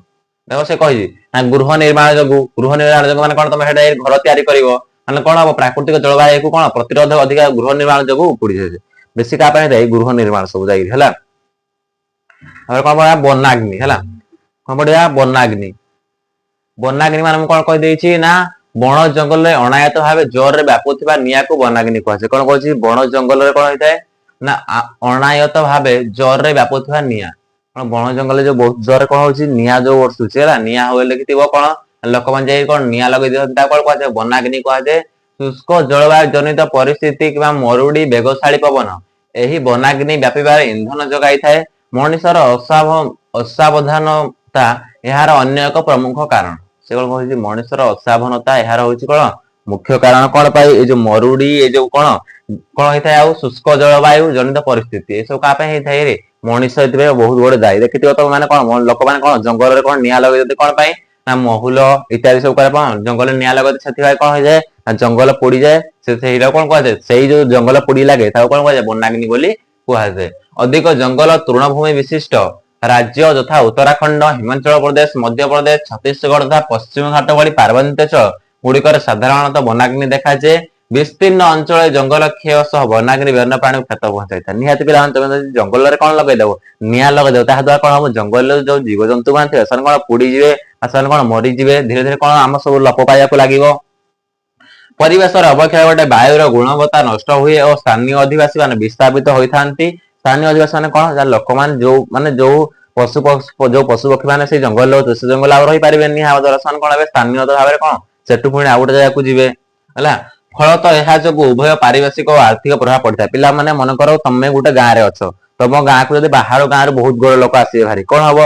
ଦେଖ ସେ କହିଛି ନା ଗୃହ ନିର୍ମାଣ ଯୋଗୁ ମାନେ କଣ, ତମେ ସେଟା ଘର ତିଆରି କରିବ ମାନେ କଣ ହବ, ପ୍ରାକୃତିକ ଜଳବାୟୁକୁ କଣ ପ୍ରତିରୋଧ ଅଧିକା ଗୃହ ନିର୍ମାଣ ଯୋଗୁ ଉପୁଡି ଯାଉଛି। ବେଶୀ କାହା ପାଇଁ ଯାଇ ଗୃହ ନିର୍ମାଣ ସବୁ ଯାଇକି ହେଲା। ତାପରେ କଣ ପଢିବା, ବନାଗ୍ନି ହେଲା। କଣ ପଢିବା, ବନାଗ୍ନି। ବନାଗ୍ନି ମାନେ ମୁଁ କଣ କହିଦେଇଛି ନା, ବଣ ଜଙ୍ଗଲରେ ଅଣାୟତ ଭାବେ ଜୋରରେ ବ୍ୟାପୁଥିବା ନିଆଁକୁ ବନାଗ୍ନି କୁହାଯାଏ। କଣ କହୁଛି, ବଣ ଜଙ୍ଗଲରେ କଣ ହେଇଥାଏ ନା, ଅଣାୟତ ଭାବେ ଜୋରରେ ବ୍ୟାପୁଥିବା ନିଆଁ। କଣ ବଣ ଜଙ୍ଗଲରେ ଯୋଉ ବହୁତ ଜୋରରେ କଣ ହଉଛି, ନିଆଁ ଯୋଉ ବର୍ଷୁଛି ହେଲା, ନିଆଁ ହୁଏ ଦେଖିଥିବ କଣ, ଲୋକମାନେ ଯାଇ କଣ ନିଆଁ ଲଗେଇ ଦିଅନ୍ତି, ତାକୁ କଣ କୁହାଯାଏ, ବନାଗ୍ନି କୁହାଯାଏ। ଶୁଷ୍କ ଜଳବାୟୁ ଜନିତ ପରିସ୍ଥିତି କିମ୍ବା ମରୁଡି ବେଗଶାଳୀ ପବନ ଏହି ବନାଗ୍ନି ବ୍ୟାପିବାରେ ଇନ୍ଧନ ଯୋଗାଇଥାଏ। ମଣିଷର ଅସାବଧାନତା ଏହାର ଅନ୍ୟ ଏକ ପ୍ରମୁଖ କାରଣ। ସେ କଣ କହୁଛି, ମଣିଷର ଅସାବଧାନତା ଏହାର ହଉଛି କଣ ମୁଖ୍ୟ କାରଣ। କଣ ପାଇଁ, ଏଇ ଯୋଉ ମରୁଡି, ଏଇ ଯୋଉ କଣ ହେଇଥାଏ, ଆଉ ଶୁଷ୍କ ଜଳବାୟୁ ଜନିତ ପରିସ୍ଥିତି ଏସବୁ କାହା ପାଇଁ ହେଇଥାଏ, ମଣିଷ ଏଥିପାଇଁ ବହୁତ ବଡ ଦାୟୀ। ଦେଖିଥିବ ତ ମାନେ କଣ, ଲୋକମାନେ କଣ ଜଙ୍ଗଲରେ କଣ ନିଆଁ ଲଗେଇଛନ୍ତି, କଣ ପାଇଁ ନା, ମହୁଲ ଇତ୍ୟାଦି ସବୁ କଣ ଜଙ୍ଗଲରେ ନିଆଁ ଲଗେଇନ୍ତି, ସେଥିପାଇଁ କଣ ହେଇଯାଏ ନା, ଜଙ୍ଗଲ ପୋଡିଯାଏ। ସେଇଟା କଣ କୁହାଯାଏ, ସେଇ ଯୋଉ ଜଙ୍ଗଲ ପୋଡି ଲାଗେ ତାକୁ କଣ କୁହାଯାଏ, ବନାଗ୍ନି ବୋଲି କୁହାଯାଏ। ଅଧିକ ଜଙ୍ଗଲ ତୃଣଭୂମି ବିଶିଷ୍ଟ ରାଜ୍ୟ ଯଥା ଉତ୍ତରାଖଣ୍ଡ, ହିମାଚଳ ପ୍ରଦେଶ, ମଧ୍ୟପ୍ରଦେଶ, ଛତିଶଗଡ଼ ତଥା ପଶ୍ଚିମ ଘାଟ ଭଳି ପାର୍ବତ୍ୟାଞ୍ଚଳ ଗୁଡିକରେ ସାଧାରଣତଃ ବନାଗ୍ନି ଦେଖାଯାଏ। ବିସ୍ତୀର୍ଣ୍ଣ ଅଞ୍ଚଳରେ ଜଙ୍ଗଲ କ୍ଷୟ ସହ ବନାଗ୍ନି ବିଭିନ୍ନ ପ୍ରାଣୀକୁ କ୍ଷତ ପହଞ୍ଚାଇଥାଏ। ନିହାତି ପିଲାମାନେ ତମେ ଯଦି ଜଙ୍ଗଲରେ କଣ ଲଗେଇଦବ, ନିଆଁ ଲଗେଇଦବ, ତାହା ଦ୍ୱାରା କଣ ହବ, ଜଙ୍ଗଲରେ ଯୋଉ ଜୀବଜନ୍ତୁ ମାନେ ଥିବେ ସେମାନେ କଣ ପୋଡିଯିବେ, ଆଉ ସେମାନେ କଣ ମରିଯିବେ। ଧୀରେ ଧୀରେ କଣ ଆମ ସବୁ ଲୋପ ପାଇବାକୁ ଲାଗିବ। ପରିବେଶର ଅବକ୍ଷୟ ଗୋଟେ ବାୟୁର ଗୁଣବତ୍ତା ନଷ୍ଟ ହୁଏ ଓ ସ୍ଥାନୀୟ ଅଧିବାସୀ ମାନେ ବିସ୍ଥାପିତ ହୋଇଥାନ୍ତି। ସ୍ଥାନୀୟ ଅଧିବାସୀ ମାନେ କଣ, ଯାହା ଲୋକମାନେ ଯୋଉ ଯୋଉ ପଶୁ ପକ୍ଷୀ ମାନେ ସେଇ ଜଙ୍ଗଲରେ ରହୁଥିବେ, ସେ ଜଙ୍ଗଲ ଆଉ ରହିପାରିବେନି। ଏହା ଦ୍ୱାରା ସେମାନେ କଣ ହେବେ, ସ୍ଥାନୀୟ ଭାବରେ କଣ ସେଠୁ ପୁଣି ଆଉ ଗୋଟେ ଜାଗାକୁ ଯିବେ ହେଲା। ଫଳତଃ ଏହା ଯୋଗୁ ଉଭୟ ପାରିବେଶିକ ଓ ଆର୍ଥିକ ପ୍ରଭାବ ପଡିଥାଏ। ପିଲାମାନେ ମନେକର ତମେ ଗୋଟେ ଗାଁରେ ଅଛ, ତମ ଗାଁକୁ ଯଦି ବାହାର ଗାଁରୁ ବହୁତ ଗୁଡେ ଲୋକ ଆସିବେ ଭାରି, କଣ ହବ,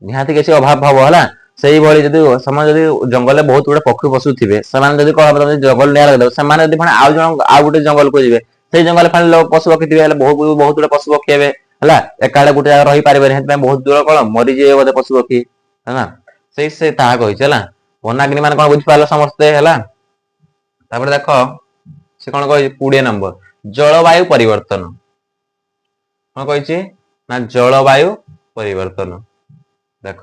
ନିହାତି କିଛି ଅଭାବ ହବ ହେଲା। ସେଇଭଳି ଯଦି ସେମାନେ ଯଦି ଜଙ୍ଗଲରେ ବହୁତ ଗୁଡେ ପକ୍ଷୀ ପଶୁ ଥିବେ, ସେମାନେ ଯଦି କଣ ହବ, ଜଙ୍ଗଲ ନିଆଁ ଲଗେଇଦବ, ସେମାନେ ଯଦି ପୁଣି ଆଉ ଗୋଟେ ଜଙ୍ଗଲକୁ ଯିବେ, ସେଇ ଜଙ୍ଗଲରେ ପୁଣି ପଶୁ ପକ୍ଷୀ ଥିବେ, ହେଲେ ବହୁତ ଗୁଡେ ପଶୁ ପକ୍ଷୀ ହେବେ ହେଲା। ଏକାବେଳେ ଗୋଟେ ଜାଗାରେ ରହିପାରିବେନି, ସେଥିପାଇଁ ବହୁତ ଦୂର କଣ ମରିଯିବେ ବୋଧେ ପଶୁ ପକ୍ଷୀ ହେଲା। ସେ ତାହା କହିଛି ହେଲା। ବନାଗ୍ନି ମାନେ କଣ ବୁଝିପାରିଲ ସମସ୍ତେ ହେଲା। ତାପରେ ଦେଖ ସେ କଣ କହିଛି, 20 ନମ୍ବର ଜଳବାୟୁ ପରିବର୍ତ୍ତନ। କଣ କହିଛି ନା, ଜଳବାୟୁ ପରିବର୍ତ୍ତନ। ଦେଖ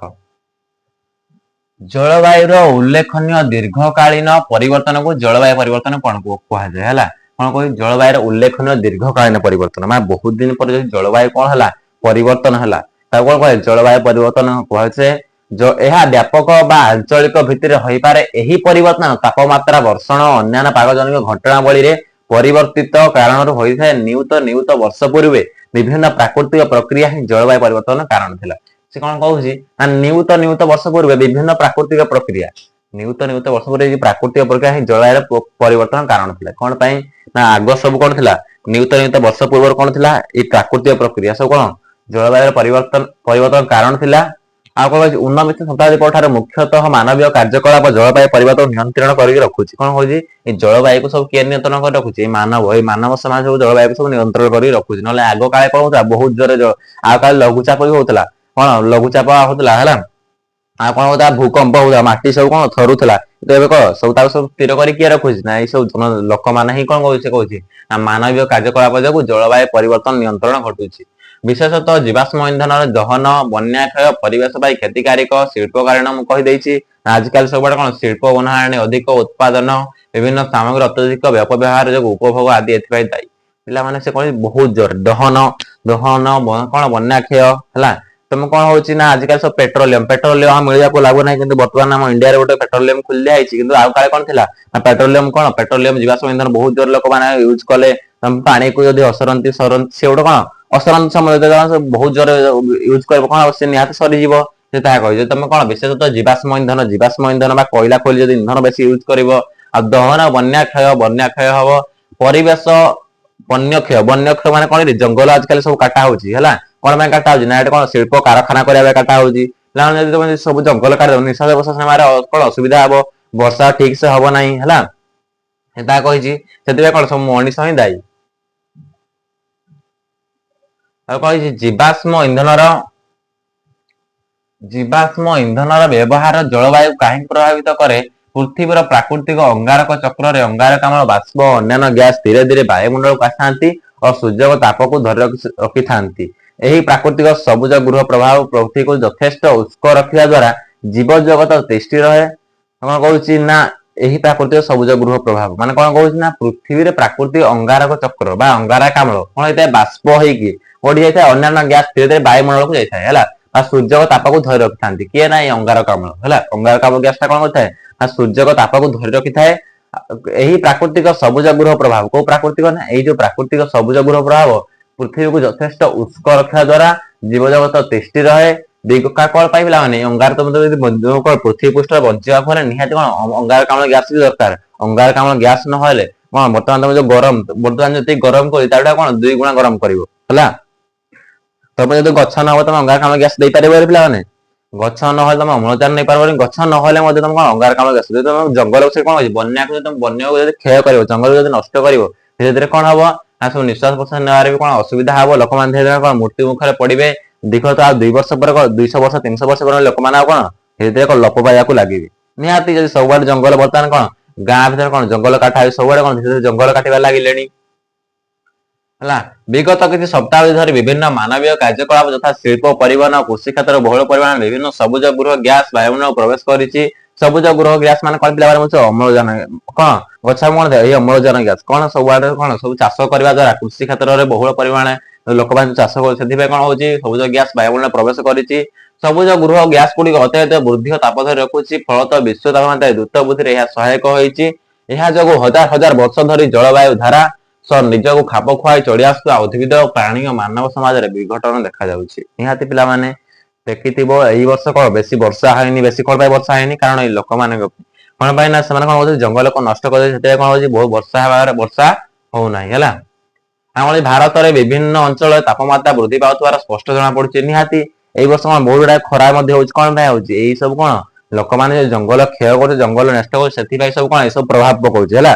ଜଳବାୟୁର ଉଲ୍ଲେଖନୀୟ ଦୀର୍ଘକାଳୀନ ପରିବର୍ତ୍ତନକୁ ଜଳବାୟୁ ପରିବର୍ତ୍ତନ କଣ କୁହାଯାଏ ହେଲା। कौन कह जलवायु उल्लेखनीय दीर्घकालीन परिवर्तन मैं बहुत दिन पर जलवायु कौन है परिवर्तन है कौन कह जलवायु परिवर्तन कहे जो यह व्यापक बा आंचलिक भित्तिर होई पारे एही परिवर्तन तापमात्रा वर्षण अन्य पागजनिक घटनावली रे परिवर्तित कारण होइଥାଏ नियुत वर्ष पूर्वे विभिन्न प्राकृतिक प्रक्रिया ही जलवायु परिवर्तन कारण थिला से कौन कहूची ना नियुत वर्ष पूर्वे विभिन्न प्राकृतिक प्रक्रिया नियुत वर्ष पूर्वे प्राकृतिक प्रक्रिया ही जलवायु परिवर्तन कारण थिला कौन पाई ना आग सब कौन थिला नियुत वर्ष पूर्व कौन थिला ई प्राकृतिक प्रक्रिया सब कौन जलवायु परिवर्तन कारण थिला आ कौन उन्नत शताब्दी पर मुख्यतः मानवीय कार्यकलाप जलवायु परिवर्तन नियंत्रण करके रखुची कौन कहूची ए जलवायु को सब किए नियंत्रण कर रखुची मानव समाज सब जलवायु को सब नियंत्रण करके रखुची नले आग काले कौन होता बहुत जोरे आ काले लघुचाप भी होतला कौन लघुचाप होतला हला आ कौन होता भूकंप होता माटी सब कौन थरुतला तो एबे कह सब स्थिर करी किए रखुची ना ए सब लोक माने ही कौन कहूची ना मानवीय कार्यकलाप जो जलवायु परिवर्तन नियंत्रण घटुची विशेषतः जीवाश्म इंधन दहन बन्याक्षय परिवेश क्षतिकारिक शिल्प कारण मुझे कहीदे आजिकल सब कौन शिल्प बनाने अधिक उत्पादन विभिन्न सामग्री अत्यधिक व्यवहार जो उपभोग आदि एथपाई दायी पिला से कौन बहुत जोर दहन दहन कौन बन्याक्षय है तुम कौन हो आजिकल सब पेट्रोलियम मिलवा को लागू ना कि बर्तमान आम इंडिया गोटे पेट्रोलियम खुल दिखाई कि आउ काले कौन था पेट्रोलियम कौन पेट्रोलियम जीवाश्म इंधन बहुत जोर लोक मैंने यूज कले पानी को जब असरती से गोटे कौन असरंत समय बहुत जोर यूज कर कौन से निहत सरीज से कह तुम कौन विशेषतः जीवाश्म इंधन कोयला खोली जब इंधन बेस यूज कर दहन बन्याक्षय हम परिवेश वन्यक्षय माने कौन जंगल आजकल सब काटा है कौन काटा ना कौन शिल्प कारखाना करने काटा हो सब जंगल काट निश्वास प्रश्वास समय कौन असुविधा हम वर्षा ठीक से हम ना है कही कौन सब मनीष ही दायी कही जीवाश्म इंधन व्यवहार जलवायु कहीं प्रभावित करे पृथ्वीर प्राकृतिक अंगारक चक्र रे अंगारकाम्ल बाष्प अन्य गैस धीरे धीरे वायुमंडल को आसांती और सूर्य ताप को धरी रखी यही प्राकृतिक सबुज गृह प्रभाव पृथ्वी को यथेष्ट उष्क रखा द्वारा जीव जगत तिष्ठि रहे कौन कहूँ ना यही प्राकृतिक सबुज गृह प्रभाव मान कौन कहूँ ना पृथ्वी प्राकृतिक अंगारक चक्र बा अंगारकाम्ल कौन होता है बाष्प होगी कोड़ी जाए अन्य गैस धीरे धीरे वायुमंडल को जाए सूर्य ताप को धरी रखी था किए ना अंगारकाम्ल है अंगारकाम्ल गैस कौन होता है सूर्य ताप को धरी रखी था यही प्राकृतिक सबुज गृह प्रभाव को प्राकृतिक ना यही जो प्राकृतिक सबुज गृह प्रभाव पृथ्वी को यथेष्ट उष्क रखा द्वारा जीव जगत तिष्ठि रहे कौन पाई पे अंगार पृथ्वी पृष्ठ बंचा फल निहत कौन अंगारकाम्ल गैस भी दरकार अंगारकाम्ल गैस ना कौन बर्तमान तुम जो गरम बर्तमान जो गरम कर कौन 2 गुणा गरम कर तुम जो गछ न हो तुम अंगारकाम्ल गैस दे पारे पे गछ ना तुम अम्लजान नहीं पार गछ ना तुम कौन अंगारकाम्ल गैस तुम जंगल से कौन बन्या को तुम बन्या को क्षय कर जंगल को नष्ट कर धीरे धीरे कौन हम ना सब निश्वास प्रश्वास नेबार भी कौन असुविधा हम लोक मैंने धीरे धीरे कौन मृत्यु मुखर पड़े देख तो आ 2 वर्ष पर 200 वर्ष 300 वर्ष पर लोक मैंने कौन धीरे धीरे कौन लोप पाइबा लगे निहाती जब सब जंगल बर्तमान कौन गाँ भर कौन जंगल काटा सब कौन धीरे धीरे जंगल काटा लगे विगत किसी सप्ताह धरी विभिन्न मानवीय कार्यकलाप तथा शिल्प परिवहन कृषि क्षेत्र बहुल परिमाण विभिन्न सबुज गृह गैस वायुमंडल प्रवेश करिछि सबुज गृह गैस मान कौन पिला अम्लजान कौन गछा कौन ये अम्लजान गैस कौन सब कौन सब चाष करने द्वारा कृषि क्षेत्र में बहुल परिमाण लोक चाष कर कौन हो सबुज गैस वायुमंडल प्रवेश करिछि सबुज गृह गैस गुड़ी अत्यधिक वृद्धि ताप धरी रखुछि फलतः विश्व तापमात्रा द्रुत वृद्धि सहायक होइछि जो हजार हजार वर्ष धरी जलवायु धारा सर निज को खाप खुआई चढ़ी आसुवा उद्भिद प्राणी और मानव समाज में विघटन देखा निहाती पिला माने देखिथिबो एई वर्ष कौन बेसी वर्षा है बेसी कौन वर्षा है कारण ये लोक मान कौन पाई ना कौन जंगल को नष्ट कर कौन हो बहुत वर्षा होना है आम भारत में विभिन्न अंचल तापमात्रा वृद्धि पाउथार स्पष्ट जना पड़ुछि निहाती एई वर्ष कौन बहुत गुड़ा खरा कौन होई सब कौन लोक मैंने जंगल क्षय कर जंगल नष्ट कर सब कौन सब प्रभाव पकाउछि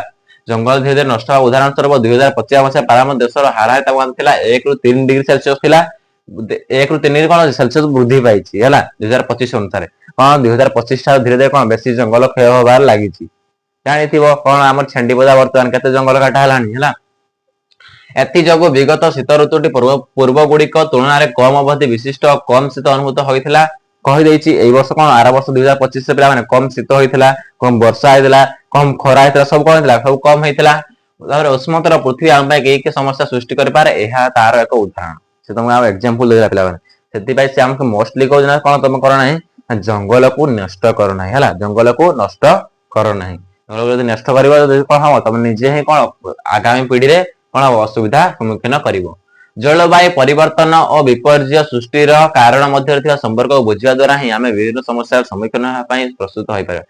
जंगल धीरे धीरे नष्ट उदाहरण स्वरूप 2050 मसीहा प्रारंभ देशर हाराहारी तापमात्रा 1 ରୁ 3 डिग्री सेल्सियस थिला 1 ରୁ 3 डिग्री कौन सेल्सियस वृद्धि पाई 2025 अनुसार कौन 2025 धीरे धीरे कौन बेसी जंगल क्षय होबार लगी जानी कौन आम छेंडीपदा बर्तमान केते जंगल काटा है एति जगु विगत शीत ऋतुटी पूर्व गुड़िक तुलन में कम अवधि विशिष्ट कम शीत अनुभूत होता कहीदे वर्ष कौन आर वर्ष 2025 पे कम शीत होता कम वर्षा होता कम खरा होता सब कौन सब कम होता ତାପରେ ଉଷ୍ମତର ପୃଥିବୀ ଆମ ପାଇଁ କି ସମସ୍ୟା ସୃଷ୍ଟି କରିପାରେ ଏହା ତାର ଏକ ଉଦାହରଣ। ସେ ତମକୁ ଆଉ ଏକ୍ସାମ୍ପଲ ଦେଇଦେଲା ପିଲାମାନେ। ସେଥିପାଇଁ ସେ ଆମକୁ ମୋଷ୍ଟଲି କହୁଛି ନା କଣ ତମେ କର ନାହିଁ ଜଙ୍ଗଲକୁ ନଷ୍ଟ କର ନାହିଁ ହେଲା, ଜଙ୍ଗଲକୁ ନଷ୍ଟ କର ନାହିଁ। ଜଙ୍ଗଲକୁ ଯଦି ନଷ୍ଟ କରିବ ଯଦି କଣ ହବ ତମେ ନିଜେ ହିଁ କଣ ଆଗାମୀ ପିଢିରେ କଣ ଅସୁବିଧା ସମ୍ମୁଖୀନ କରିବ। ଜଳବାୟୁ ପରିବର୍ତ୍ତନ ଓ ବିପର୍ଯ୍ୟୟ ସୃଷ୍ଟିର କାରଣ ମଧ୍ୟରେ ଥିବା ସମ୍ପର୍କକୁ ବୁଝିବା ଦ୍ୱାରା ହିଁ ଆମେ ବିଭିନ୍ନ ସମସ୍ୟାର ସମ୍ମୁଖୀନ ହେବା ପାଇଁ ପ୍ରସ୍ତୁତ ହୋଇପାରିବା।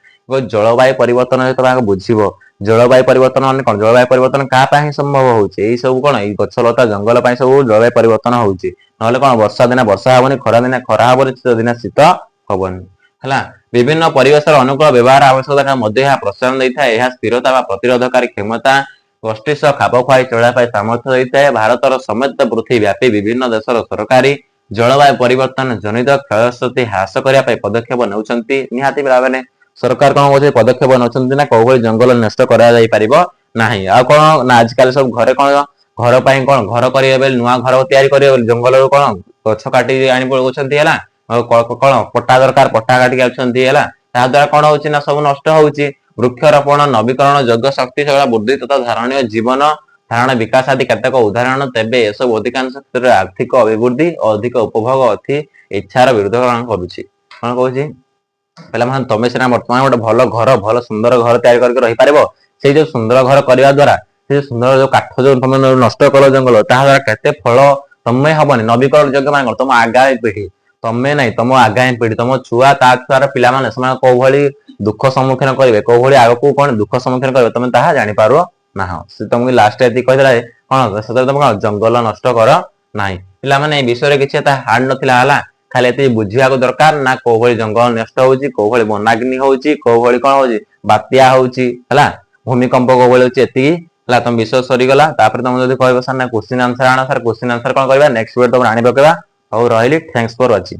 ଜଳବାୟୁ ପରିବର୍ତ୍ତନ ଯେତେବେଳେ ବୁଝିବ ଜଳବାୟୁ ପରିବର୍ତ୍ତନ ମାନେ କଣ, ଜଳବାୟୁ ପରିବର୍ତ୍ତନ କାହା ପାଇଁ ସମ୍ଭବ ହଉଛି, ଏଇ ସବୁ କଣ ଏଇ ଗଛଲତା ଜଙ୍ଗଲ ପାଇଁ ସବୁ ଜଳବାୟୁ ପରିବର୍ତ୍ତନ ହଉଛି। ନହେଲେ କଣ ବର୍ଷା ଦିନେ ବର୍ଷା ହବନି, ଖରା ଦିନେ ଖରା ହବନି, ଶୀତ ଦିନେ ଶୀତ ହବନି ହେଲା। ବିଭିନ୍ନ ପରିବେଶର ଅନୁକୂଳ ବ୍ୟବହାର ଆବଶ୍ୟକତା ମଧ୍ୟ ଏହା ପ୍ରୋତ୍ସାହନ ଦେଇଥାଏ। ଏହା ସ୍ଥିରତା ବା ପ୍ରତିରୋଧକାରୀ କ୍ଷମତା ଗୋଷ୍ଠୀ ସହ ଖାପ ଖୁଆଇ ଚଳିବା ପାଇଁ ସାମର୍ଥ୍ୟ ଦେଇଥାଏ। ଭାରତର ସମେତ ପୃଥିବୀ ବ୍ୟାପୀ ବିଭିନ୍ନ ଦେଶର ସରକାରୀ ଜଳବାୟୁ ପରିବର୍ତ୍ତନ ଜନିତ କ୍ଷୟକ୍ଷତି ହ୍ରାସ କରିବା ପାଇଁ ପଦକ୍ଷେପ ନେଉଛନ୍ତି। ନିହାତି ଭାବରେ ସରକାର କଣ କହୁଛନ୍ତି ପଦକ୍ଷେପ ନେଉଛନ୍ତି ନା କୋଉ ଭଳି ଜଙ୍ଗଲ ନଷ୍ଟ କରାଯାଇ ପାରିବ ନାହିଁ। ଆଉ କଣ ନା ଆଜିକାଲି ସବୁ ଘରେ କଣ ଘର ପାଇଁ କଣ ଘର କରିବେ ବୋଲି ନୂଆ ଘର ତିଆରି କରିବେ ବୋଲି ଜଙ୍ଗଲରୁ କଣ ଗଛ କାଟି ଆଣି ପକଉଛନ୍ତି ହେଲା। କଣ ପଟା ଦରକାର ପଟା କାଟିକି ଆଣୁଛନ୍ତି ହେଲା। ତାହା ଦ୍ୱାରା କଣ ହଉଛି ନା ସବୁ ନଷ୍ଟ ହଉଛି। ବୃକ୍ଷରୋପଣ ନବୀକରଣ ଯୋଗ୍ୟ ଶକ୍ତି ବୃଦ୍ଧି ତଥା ଧାରଣୀୟ ଜୀବନ ଧାରଣ ବିକାଶ ଆଦି କେତେକ ଉଦାହରଣ। ତେବେ ଏସବୁ ଅଧିକାଂଶ କ୍ଷେତ୍ରରେ ଆର୍ଥିକ ଅଭିବୃଦ୍ଧି ଓ ଅଧିକ ଉପଭୋଗ ଅତି ଇଚ୍ଛାର ବିରୋଧ କରୁଛି। କଣ କହୁଛି ପିଲାମାନେ ତମେ ସିନା ବର୍ତ୍ତମାନ ଗୋଟେ ଭଲ ଘର ଭଲ ସୁନ୍ଦର ଘର ତିଆରି କରିକି ରହିପାରିବ। ସେଇ ଯୋଉ ସୁନ୍ଦର ଘର କରିବା ଦ୍ୱାରା ସେ ଯୋଉ ସୁନ୍ଦର ଯୋଉ କାଠ ଯୋଉ ତମେ ନଷ୍ଟ କଲ ଜଙ୍ଗଲ ତାହା ଦ୍ୱାରା କେତେ ଫଳ ତମେ ହବନି ନବୀକରଣ ଯୋଗ୍ୟ ମାନେ କଣ ତମ ଆଗାମୀ ପିଢି ତମେ ନାଇଁ ତମ ଆଗାମୀ ପିଢି ତମ ଛୁଆ ତା ଛୁଆର ପିଲାମାନେ ସେମାନେ କୋଉ ଭଳି ଦୁଃଖ ସମ୍ମୁଖୀନ କରିବେ କୋଉ ଭଳି ଆଗକୁ କଣ ଦୁଃଖ ସମ୍ମୁଖୀନ କରିବେ ତମେ ତାହା ଜାଣିପାରୁ ନାହଁ। ସେ ତମକୁ ଲାଷ୍ଟ ଏତିକି କହିଦେଲା ଯେ କଣ ସେତେବେଳେ ତମେ କଣ ଜଙ୍ଗଲ ନଷ୍ଟ କର ନାହିଁ। ପିଲାମାନେ ଏଇ ବିଷୟରେ କିଛି ଏତେ ହାର୍ଡ ନଥିଲା ହେଲା। ଖାଲି ଏତିକି ବୁଝିବାକୁ ଦରକାର ନା କୋଉ ଭଳି ଜଙ୍ଗଲ ନଷ୍ଟ ହଉଛି କୋଉ ଭଳି ବନାଗ୍ନି ହଉଛି କୋଉ ଭଳି କଣ ହଉଛି ବାତ୍ୟା ହଉଛି ହେଲା ଭୂମିକମ୍ପ କୋଉ ଭଳି ହଉଛି ଏତିକି ହେଲା। ତମ ବିଷୟ ସରିଗଲା। ତାପରେ ତମେ ଯଦି କହିବ ସାର୍ ନା କୋଶ୍ଚିନ୍ ଆନ୍ସର ଆଣ ସାର୍ କୋଶ୍ଚିନ୍ ଆନ୍ସର କଣ କରିବା ନେକ୍ସଟ ଭିଡିଓ ତମର ଆଣି ପକେଇବା। ହଉ ରହିଲି ଥ୍ୟାଙ୍କ୍ସ ଫର ୱାଚିଂ।